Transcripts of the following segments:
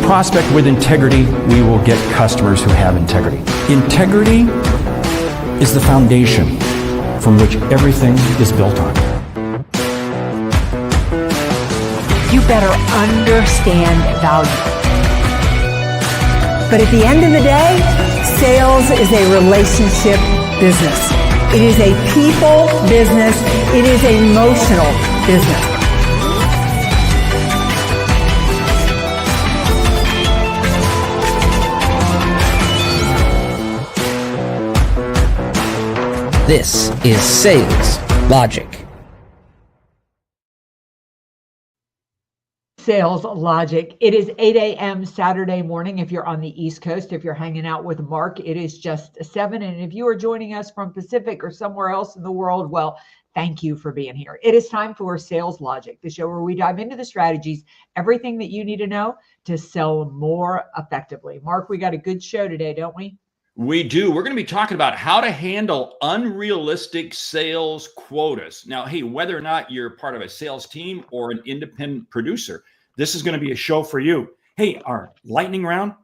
prospect with integrity, we will get customers who have integrity. Integrity is the foundation from which everything is built on. You better understand value. But at the end of the day, sales is a relationship business. It is a people business. It is an emotional business. This is Sales Logic. Sales Logic. It is 8 a.m. Saturday morning if you're on the East Coast. If you're hanging out with Mark, it is just 7. And if you are joining us from Pacific or somewhere else in the world, well, thank you for being here. It is time for Sales Logic, the show where we dive into the strategies, everything that you need to know to sell more effectively. Mark, we got a good show today, don't we? We do. We're going to be talking about how to handle unrealistic sales quotas. Now, hey, whether or not you're part of a sales team or an independent producer, this is going to be a show for you. Hey, our lightning round,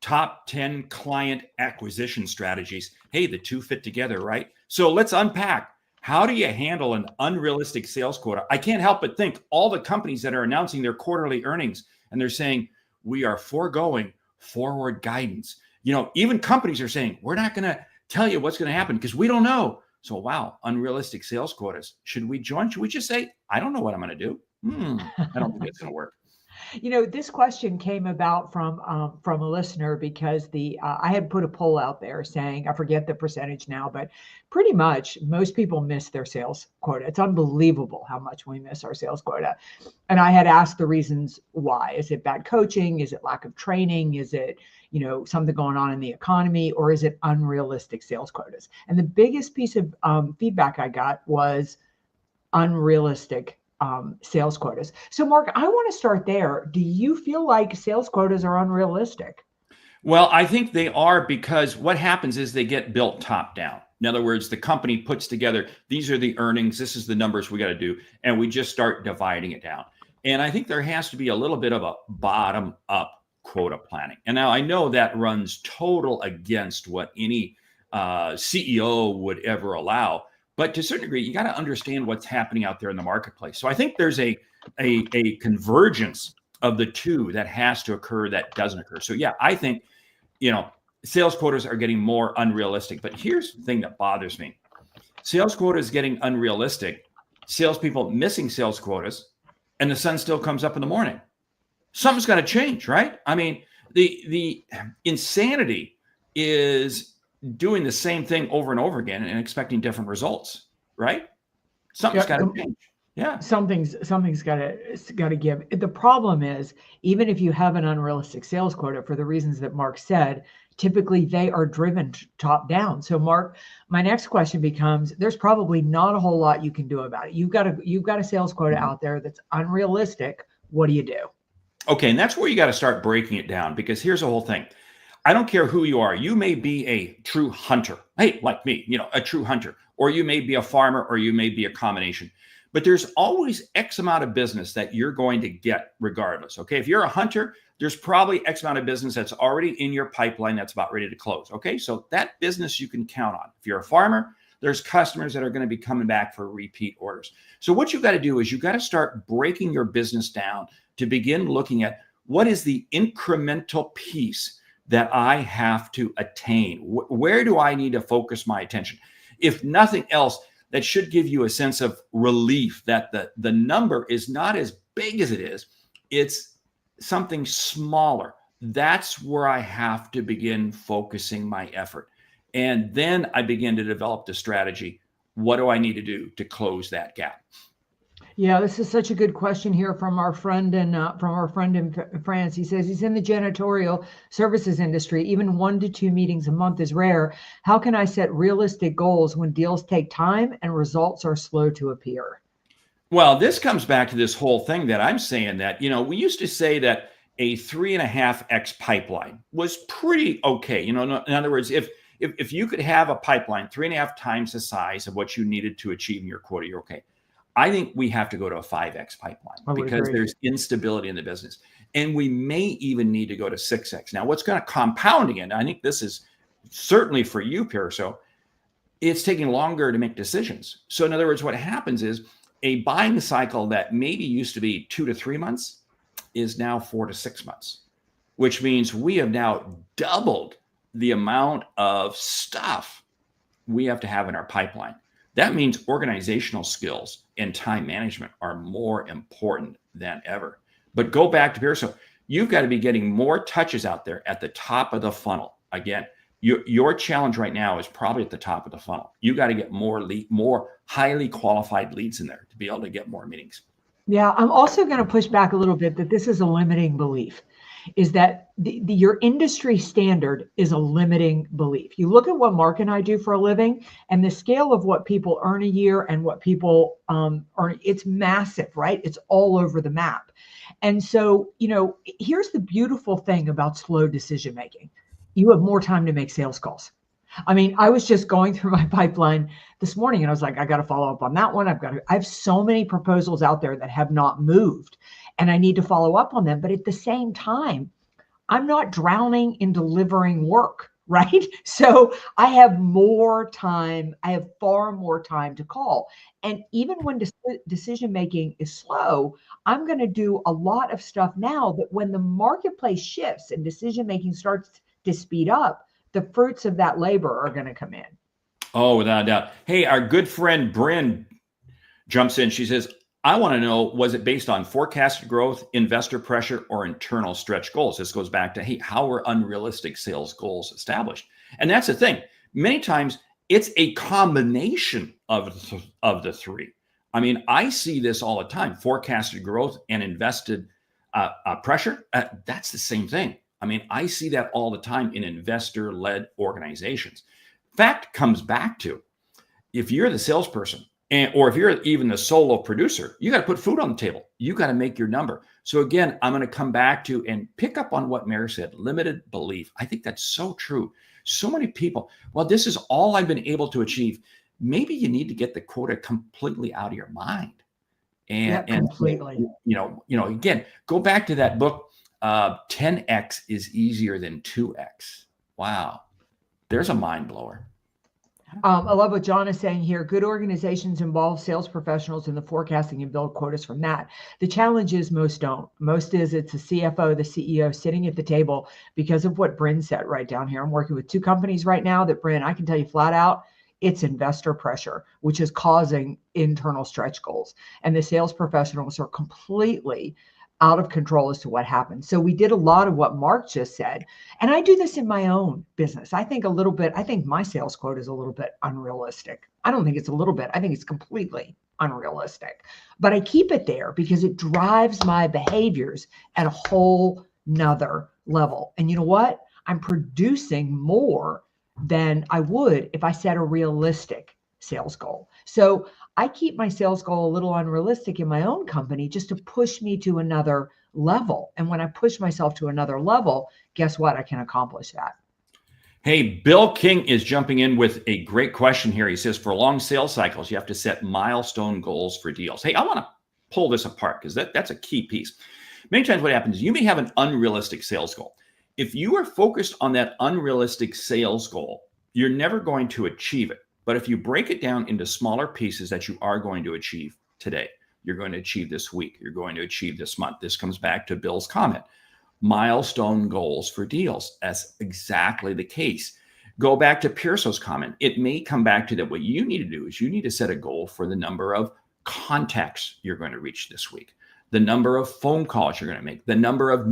top 10 client acquisition strategies. Hey, the two fit together, right? So let's unpack. How do you handle an unrealistic sales quota? I can't help but think all the companies that are announcing their quarterly earnings and they're saying, we are foregoing forward guidance. You know, even companies are saying, we're not going to tell you what's going to happen because we don't know. So, wow, unrealistic sales quotas. Should we join? Should we just say, I don't know what I'm going to do? I don't think it's going to work. You know, this question came about from a listener because I had put a poll out there saying, I forget the percentage now, but pretty much most people miss their sales quota. It's unbelievable how much we miss our sales quota. And I had asked the reasons why. Is it bad coaching? Is it lack of training? Is it, you know, something going on in the economy? Or is it unrealistic sales quotas? And the biggest piece of feedback I got was unrealistic sales quotas. So Mark, I want to start there. Do you feel like sales quotas are unrealistic? Well, I think they are because what happens is they get built top down. In other words, the company puts together, these are the earnings, this is the numbers we got to do, and we just start dividing it down. And I think there has to be a little bit of a bottom up quota planning. And now I know that runs total against what any CEO would ever allow. But to a certain degree, you got to understand what's happening out there in the marketplace. So I think there's a convergence of the two that has to occur that doesn't occur. So yeah, I think, you know, sales quotas are getting more unrealistic. But here's the thing that bothers me. Sales quotas getting unrealistic, salespeople missing sales quotas, and the sun still comes up in the morning. Something's got to change, right? I mean, the insanity is doing the same thing over and over again and expecting different results, right? Something's got to change. Yeah. Something's got to give. The problem is, even if you have an unrealistic sales quota for the reasons that Mark said, typically they are driven top down. So Mark, my next question becomes, there's probably not a whole lot you can do about it. You've got a sales quota out there that's unrealistic. What do you do? Okay. And that's where you got to start breaking it down, because here's the whole thing. I don't care who you are. You may be a true hunter. Hey, like me, you know, a true hunter, or you may be a farmer, or you may be a combination, but there's always X amount of business that you're going to get regardless. Okay. If you're a hunter, there's probably X amount of business that's already in your pipeline that's about ready to close. Okay. So that business you can count on. If you're a farmer, there's customers that are going to be coming back for repeat orders. So what you've got to do is you've got to start breaking your business down to begin looking at what is the incremental piece that I have to attain. Where do I need to focus my attention? If nothing else, that should give you a sense of relief that the number is not as big as it is. It's something smaller. That's where I have to begin focusing my effort. And then I begin to develop the strategy. What do I need to do to close that gap? Yeah, this is such a good question here from our friend in France. He says he's in the janitorial services industry. Even 1 to 2 meetings a month is rare. How can I set realistic goals when deals take time and results are slow to appear? Well, this comes back to this whole thing that I'm saying that, you know, we used to say that a 3.5x pipeline was pretty okay. You know, in other words, if you could have a pipeline 3.5 times the size of what you needed to achieve in your quota, you're okay. I think we have to go to a 5x pipeline because there's instability in the business. And we may even need to go to 6x. Now, what's going to compound again, I think this is certainly for you, Pierso, it's taking longer to make decisions. So in other words, what happens is a buying cycle that maybe used to be 2 to 3 months is now 4 to 6 months, which means we have now doubled the amount of stuff we have to have in our pipeline. That means organizational skills and time management are more important than ever. But go back to Pierso, you've got to be getting more touches out there at the top of the funnel. Again, your challenge right now is probably at the top of the funnel. You got to get more highly qualified leads in there to be able to get more meetings. Yeah, I'm also going to push back a little bit that this is a limiting belief, is that your industry standard is a limiting belief. You look at what Mark and I do for a living, and the scale of what people earn a year and what people earn, it's massive, right? It's all over the map. And so, here's the beautiful thing about slow decision making. You have more time to make sales calls. I mean, I was just going through my pipeline this morning and I was like, I got to follow up on that one. I have so many proposals out there that have not moved and I need to follow up on them. But at the same time, I'm not drowning in delivering work, right? So I have more time. I have far more time to call. And even when decision making is slow, I'm going to do a lot of stuff now that when the marketplace shifts and decision making starts to speed up, the fruits of that labor are going to come in. Oh, without a doubt. Hey, our good friend Bryn jumps in. She says, I want to know, was it based on forecasted growth, investor pressure, or internal stretch goals? This goes back to, hey, how were unrealistic sales goals established? And that's the thing. Many times it's a combination of the three. I mean, I see this all the time. Forecasted growth and invested pressure, that's the same thing. I mean, I see that all the time in investor-led organizations. Fact comes back to, if you're the salesperson, or if you're even the solo producer, you got to put food on the table. You got to make your number. So again, I'm going to come back to and pick up on what Mary said, limited belief. I think that's so true. So many people, well, this is all I've been able to achieve. Maybe you need to get the quota completely out of your mind. And completely. Again, go back to that book, 10x is easier than 2x. Wow. There's a mind blower. I love what John is saying here. Good organizations involve sales professionals in the forecasting and build quotas from that. The challenge is most don't. Most is it's the CFO, the CEO sitting at the table because of what Bryn said right down here. I'm working with 2 companies right now that, Bryn, I can tell you flat out, it's investor pressure, which is causing internal stretch goals. And the sales professionals are completely out of control as to what happens. So we did a lot of what Mark just said. And I do this in my own business. I think my sales quote is a little bit unrealistic. I don't think it's a little bit. I think it's completely unrealistic. But I keep it there because it drives my behaviors at a whole nother level. And you know what? I'm producing more than I would if I set a realistic sales goal. So I keep my sales goal a little unrealistic in my own company just to push me to another level. And when I push myself to another level, guess what? I can accomplish that. Hey, Bill King is jumping in with a great question here. He says, for long sales cycles, you have to set milestone goals for deals. Hey, I want to pull this apart because that's a key piece. Many times what happens is you may have an unrealistic sales goal. If you are focused on that unrealistic sales goal, you're never going to achieve it. But if you break it down into smaller pieces that you are going to achieve today, you're going to achieve this week, you're going to achieve this month. This comes back to Bill's comment. Milestone goals for deals. That's exactly the case. Go back to Pierso's comment. It may come back to that. What you need to do is you need to set a goal for the number of contacts you're going to reach this week, the number of phone calls you're going to make, the number of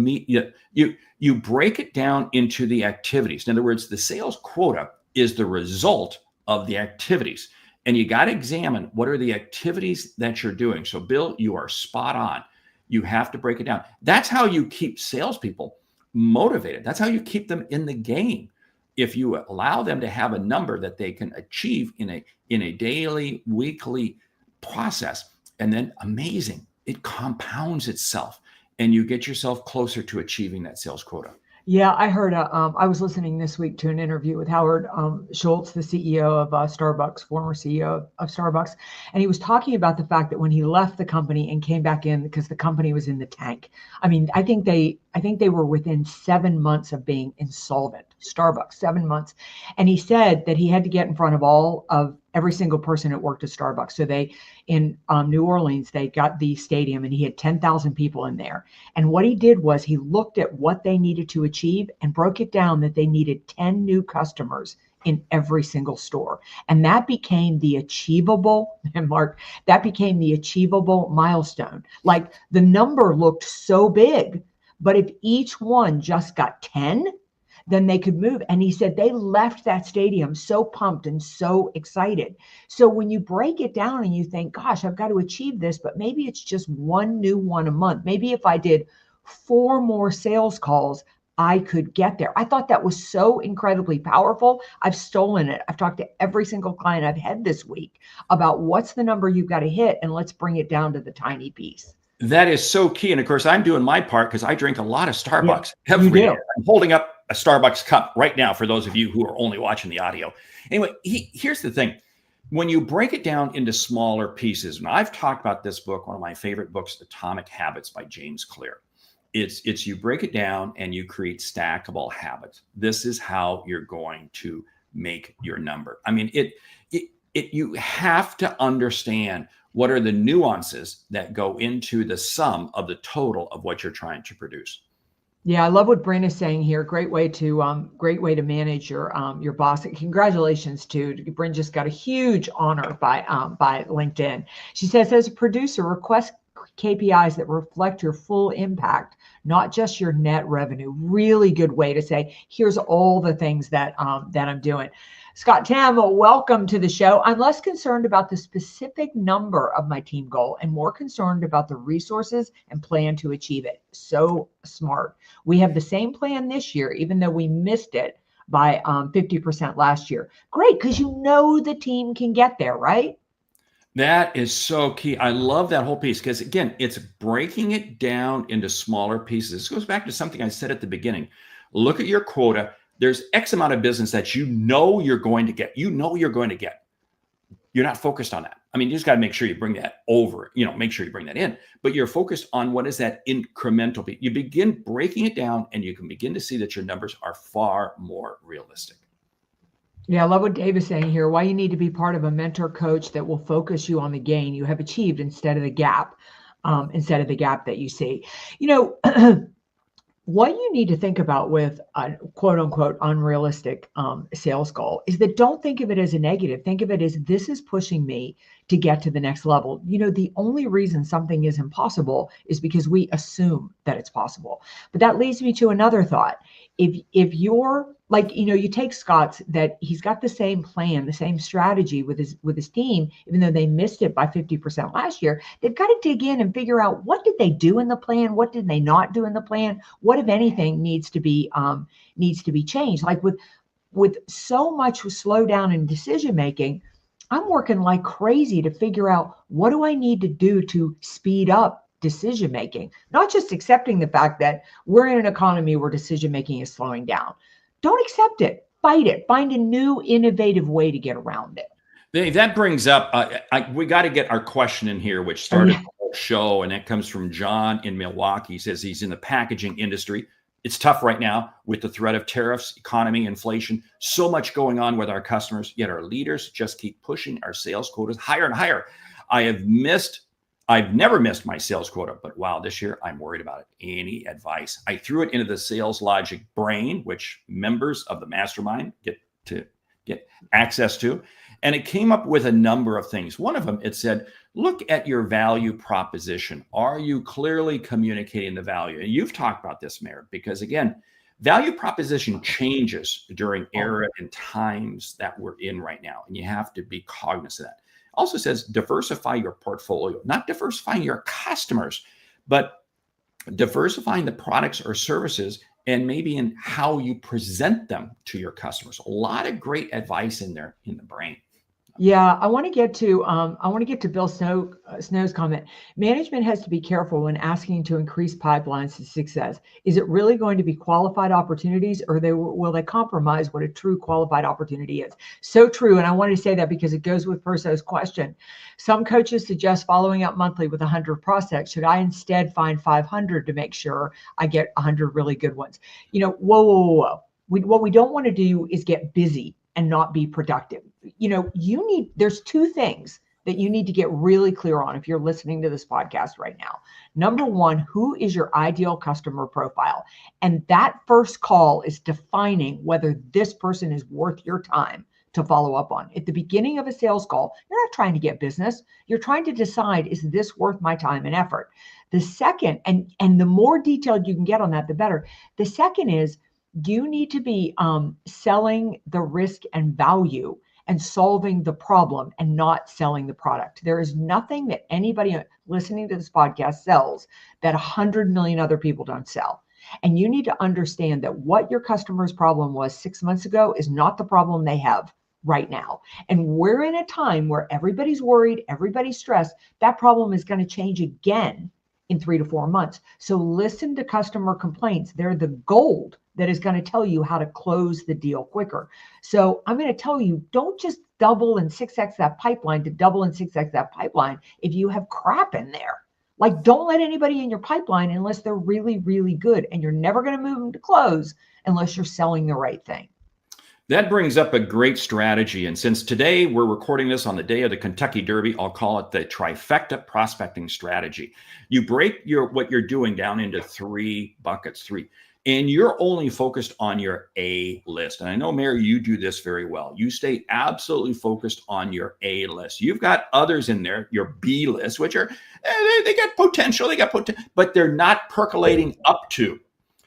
you break it down into the activities. In other words, the sales quota is the result of the activities. And you got to examine what are the activities that you're doing. So Bill, you are spot on. You have to break it down. That's how you keep salespeople motivated. That's how you keep them in the game. If you allow them to have a number that they can achieve in a daily, weekly process, and then amazing, it compounds itself and you get yourself closer to achieving that sales quota. Yeah, I heard. I was listening this week to an interview with Howard Schultz, the CEO of Starbucks, former CEO of Starbucks, and he was talking about the fact that when he left the company and came back in because the company was in the tank. I mean, I think they were within 7 months of being insolvent. Starbucks, 7 months, and he said that he had to get in front of all of every single person that worked at Starbucks. So they in New Orleans, they got the stadium, and he had 10,000 people in there. And what he did was he looked at what they needed to achieve and broke it down that they needed 10 new customers in every single store. And that became the achievable, and Mark, that became the achievable milestone. Like the number looked so big, but if each one just got 10, then they could move. And he said they left that stadium so pumped and so excited. So when you break it down and you think, gosh, I've got to achieve this, but maybe it's just one new one a month. Maybe if I did 4 more sales calls, I could get there. I thought that was so incredibly powerful. I've stolen it. I've talked to every single client I've had this week about what's the number you've got to hit, and let's bring it down to the tiny piece. That is so key. And of course, I'm doing my part because I drink a lot of Starbucks Yeah, every you day. do. I'm holding up a Starbucks cup right now for those of you who are only watching the audio. Anyway, here's the thing. When you break it down into smaller pieces, and I've talked about this book, one of my favorite books, Atomic Habits by James Clear. It's you break it down and you create stackable habits. This is how you're going to make your number. I mean, you have to understand what are the nuances that go into the sum of the total of what you're trying to produce. Yeah, I love what Bryn is saying here. Great way to manage your boss. Congratulations to Bryn. Just got a huge honor by LinkedIn. She says, as a producer, request KPIs that reflect your full impact, not just your net revenue. Really good way to say, here's all the things that I'm doing. Scott Tam, welcome to the show. I'm less concerned about the specific number of my team goal and more concerned about the resources and plan to achieve it. So smart. We have the same plan this year, even though we missed it by 50% last year. Great, because you know the team can get there, right? That is so key. I love that whole piece because, again, it's breaking it down into smaller pieces. This goes back to something I said at the beginning. Look at your quota. There's X amount of business that you know you're going to get. You know you're going to get. You're not focused on that. I mean, you just got to make sure you bring that over, make sure you bring that in. But you're focused on what is that incremental piece. You begin breaking it down and you can begin to see that your numbers are far more realistic. Yeah, I love what Dave is saying here. Why you need to be part of a mentor coach that will focus you on the gain you have achieved instead of the gap that you see. What you need to think about with a quote unquote unrealistic sales goal is that don't think of it as a negative. Think of it as this is pushing me to get to the next level. The only reason something is impossible is because we assume that it's possible. But that leads me to another thought. If you're like, you take Scott's that he's got the same plan, the same strategy with his team, even though they missed it by 50% last year, they've got to dig in and figure out what did they do in the plan? What did they not do in the plan? What, if anything, needs to be changed? Like with so much slowdown in decision making, I'm working like crazy to figure out what do I need to do to speed up decision making, not just accepting the fact that we're in an economy where decision making is slowing down. Don't accept it. Fight it. Find a new, innovative way to get around it. That brings up, we got to get our question in here, which started the whole show, and that comes from John in Milwaukee. He says he's in the packaging industry. It's tough right now with the threat of tariffs, economy, inflation, so much going on with our customers, yet our leaders just keep pushing our sales quotas higher and higher. I've never missed my sales quota, but wow, this year I'm worried about it. Any advice? I threw it into the Sales Logic brain, which members of the mastermind get access to. And it came up with a number of things. One of them, it said, look at your value proposition. Are you clearly communicating the value? And you've talked about this, Meridith, because again, value proposition changes during era and times that we're in right now. And you have to be cognizant of that. Also says diversify your portfolio, not diversifying your customers, but diversifying the products or services and maybe in how you present them to your customers. A lot of great advice in there in the brain. Yeah, I want to get to Bill Snow's comment. Management has to be careful when asking to increase pipelines to success. Is it really going to be qualified opportunities, or will they compromise what a true qualified opportunity is? So true, and I wanted to say that because it goes with Perso's question. Some coaches suggest following up monthly with 100 prospects. Should I instead find 500 to make sure I get 100 really good ones? Whoa. What we don't want to do is get busy and not be productive. There's two things that you need to get really clear on if you're listening to this podcast right now. Number one, who is your ideal customer profile? And that first call is defining whether this person is worth your time to follow up on. At the beginning of a sales call, you're not trying to get business. You're trying to decide, is this worth my time and effort? The second, and the more detailed you can get on that, the better. The second is, you need to be selling the risk and value and solving the problem and not selling the product. There is nothing that anybody listening to this podcast sells that 100 million other people don't sell. And you need to understand that what your customer's problem was 6 months ago is not the problem they have right now. And we're in a time where everybody's worried, everybody's stressed. That problem is going to change again in 3 to 4 months. So listen to customer complaints. They're the gold that is going to tell you how to close the deal quicker. So I'm going to tell you, don't just double and 6x that pipeline to double and 6x that pipeline if you have crap in there. Like, don't let anybody in your pipeline unless they're really, really good. And you're never going to move them to close unless you're selling the right thing. That brings up a great strategy. And since today we're recording this on the day of the Kentucky Derby, I'll call it the trifecta prospecting strategy. You break what you're doing down into 3 buckets, and you're only focused on your A list. And I know, Mary, you do this very well. You stay absolutely focused on your A list. You've got others in there, your B list, which are, they got potential, but they're not percolating up to.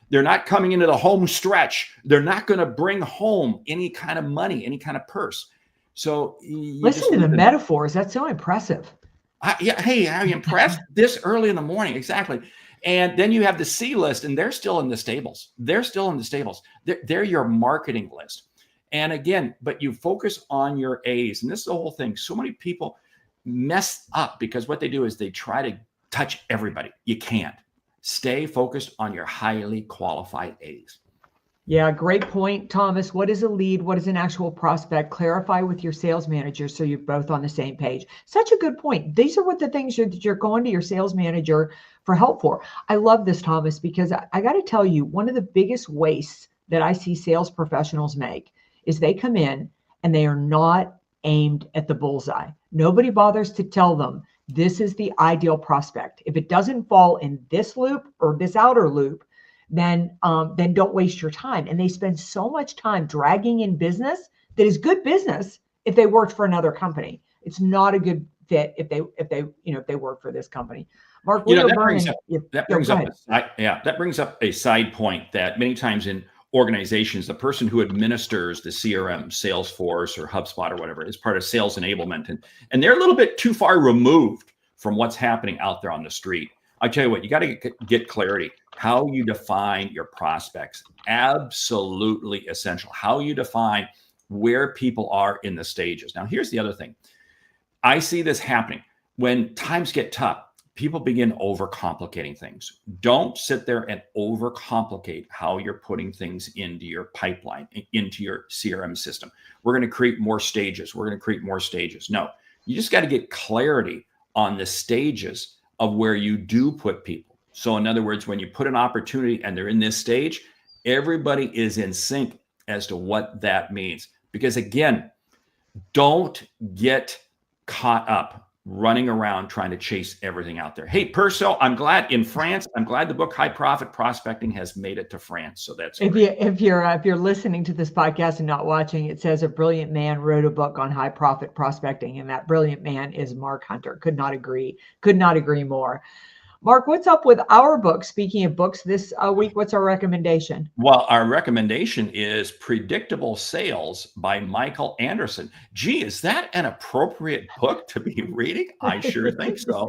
They're not coming into the home stretch. They're not going to bring home any kind of money, any kind of purse. So listen to the metaphors. That's so impressive. Hey, are you impressed? This early in the morning, exactly. And then you have the C list, and they're still in the stables. They're your marketing list. And again, but you focus on your A's. And this is the whole thing. So many people mess up because what they do is they try to touch everybody. You can't. Stay focused on your highly qualified A's. Yeah, great point, Thomas. What is a lead? What is an actual prospect? Clarify with your sales manager so you're both on the same page. Such a good point. These are what the things you're going to your sales manager for help for. I love this, Thomas, because I got to tell you, one of the biggest wastes that I see sales professionals make is they come in and they are not aimed at the bullseye. Nobody bothers to tell them this is the ideal prospect. If it doesn't fall in this loop or this outer loop, then don't waste your time. And they spend so much time dragging in business that is good business if they worked for another company. It's not a good fit if they work for this company. Mark, that brings up a side point that many times in organizations, the person who administers the CRM, Salesforce or HubSpot or whatever, is part of sales enablement. And they're a little bit too far removed from what's happening out there on the street. I tell you what, you got to get clarity. How you define your prospects, absolutely essential. How you define where people are in the stages. Now, here's the other thing. I see this happening when times get tough. People begin overcomplicating things. Don't sit there and overcomplicate how you're putting things into your pipeline, into your CRM system. We're going to create more stages. No, you just got to get clarity on the stages of where you do put people. So in other words, when you put an opportunity and they're in this stage, everybody is in sync as to what that means. Because again, don't get caught up running around trying to chase everything out there. Hey, Perso, I'm glad the book High Profit Prospecting has made it to France. So that's great. If you're listening to this podcast and not watching, it says a brilliant man wrote a book on high profit prospecting, and that brilliant man is Mark Hunter. Could not agree more. Mark, what's up with our book? Speaking of books, this week, what's our recommendation? Well, our recommendation is Predictable Sales by Michael Anderson. Gee, is that an appropriate book to be reading? I sure think so.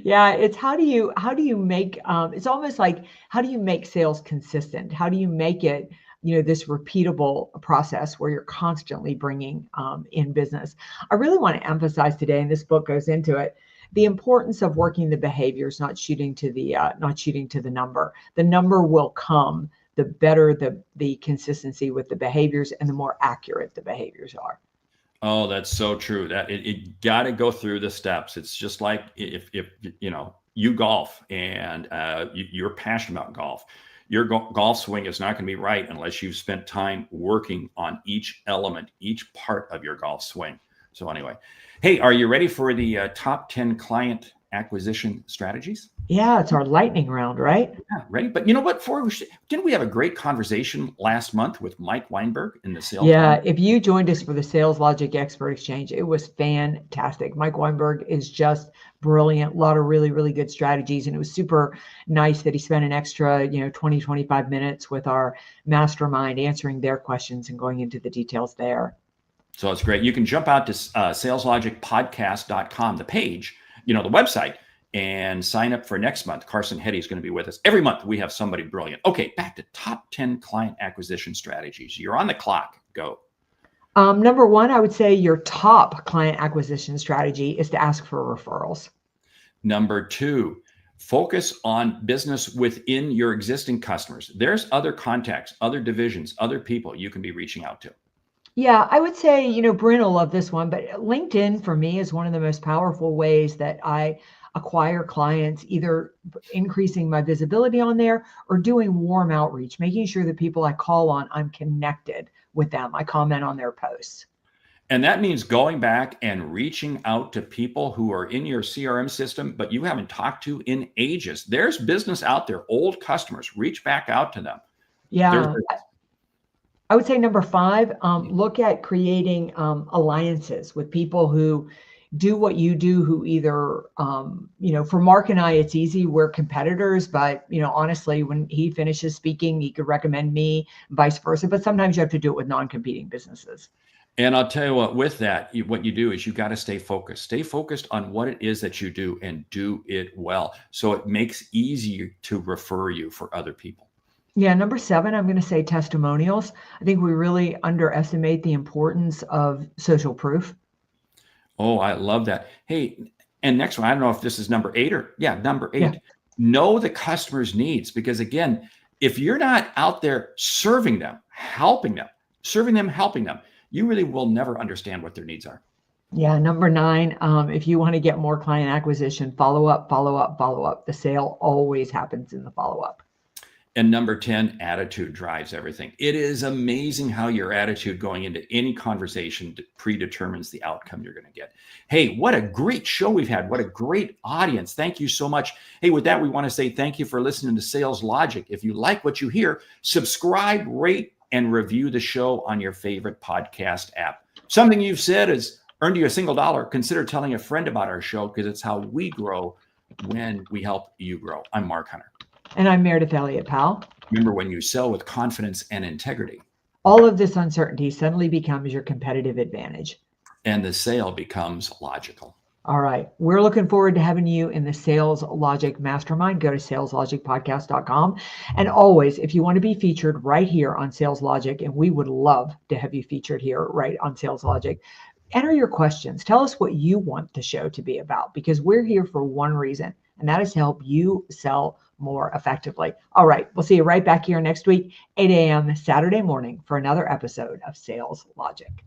Yeah, it's how do you make it's almost like, how do you make sales consistent? How do you make it this repeatable process where you're constantly bringing in business. I really want to emphasize today, and this book goes into it, the importance of working the behaviors, not shooting to the number. The number will come the better the consistency with the behaviors and the more accurate the behaviors are. Oh, that's so true. That it got to go through the steps. It's just like if you golf and you're passionate about golf, your golf swing is not going to be right unless you've spent time working on each element, each part of your golf swing. So anyway, hey, are you ready for the top 10 client acquisition strategies? Yeah, it's our lightning round, right? Yeah, ready. But you know what? Didn't we have a great conversation last month with Mike Weinberg in the sales? Yeah, if you joined us for the Sales Logic Expert Exchange, it was fantastic. Mike Weinberg is just brilliant. A lot of really, really good strategies. And it was super nice that he spent an extra, 20, 25 minutes with our mastermind answering their questions and going into the details there. So it's great. You can jump out to saleslogicpodcast.com, the page, the website, and sign up for next month. Carson Hetty is going to be with us. Every month we have somebody brilliant. Okay, back to top 10 client acquisition strategies. You're on the clock. Go. Number one, I would say your top client acquisition strategy is to ask for referrals. Number two, focus on business within your existing customers. There's other contacts, other divisions, other people you can be reaching out to. Yeah, I would say, Bryn will love this one, but LinkedIn for me is one of the most powerful ways that I acquire clients, either increasing my visibility on there or doing warm outreach, making sure that people I call on, I'm connected with them. I comment on their posts. And that means going back and reaching out to people who are in your CRM system, but you haven't talked to in ages. There's business out there, old customers, reach back out to them. Yeah. I would say number five, look at creating alliances with people who do what you do, who either, for Mark and I, it's easy. We're competitors, but, honestly, when he finishes speaking, he could recommend me, vice versa. But sometimes you have to do it with non-competing businesses. And I'll tell you what, with that, what you do is you got to stay focused. Stay focused on what it is that you do and do it well. So it makes easier to refer you for other people. Yeah, number seven, I'm going to say testimonials. I think we really underestimate the importance of social proof. Oh, I love that. Hey, and next one, I don't know if this is number eight. Number eight. Yeah. Know the customer's needs, because again, if you're not out there serving them, helping them, you really will never understand what their needs are. Yeah, number nine, if you want to get more client acquisition, follow up. The sale always happens in the follow-up. And number 10, attitude drives everything. It is amazing how your attitude going into any conversation predetermines the outcome you're going to get. Hey, what a great show we've had. What a great audience. Thank you so much. Hey, with that, we want to say thank you for listening to Sales Logic. If you like what you hear, subscribe, rate, and review the show on your favorite podcast app. Something you've said has earned you $1. Consider telling a friend about our show, because it's how we grow when we help you grow. I'm Mark Hunter. And I'm Meridith Elliott, Powell. Remember, when you sell with confidence and integrity, all of this uncertainty suddenly becomes your competitive advantage. And the sale becomes logical. All right. We're looking forward to having you in the Sales Logic Mastermind. Go to saleslogicpodcast.com. And always, if you want to be featured right here on Sales Logic, and we would love to have you featured here right on Sales Logic, enter your questions. Tell us what you want the show to be about, because we're here for one reason, and that is to help you sell more effectively. All right. We'll see you right back here next week, 8 a.m. Saturday morning for another episode of Sales Logic.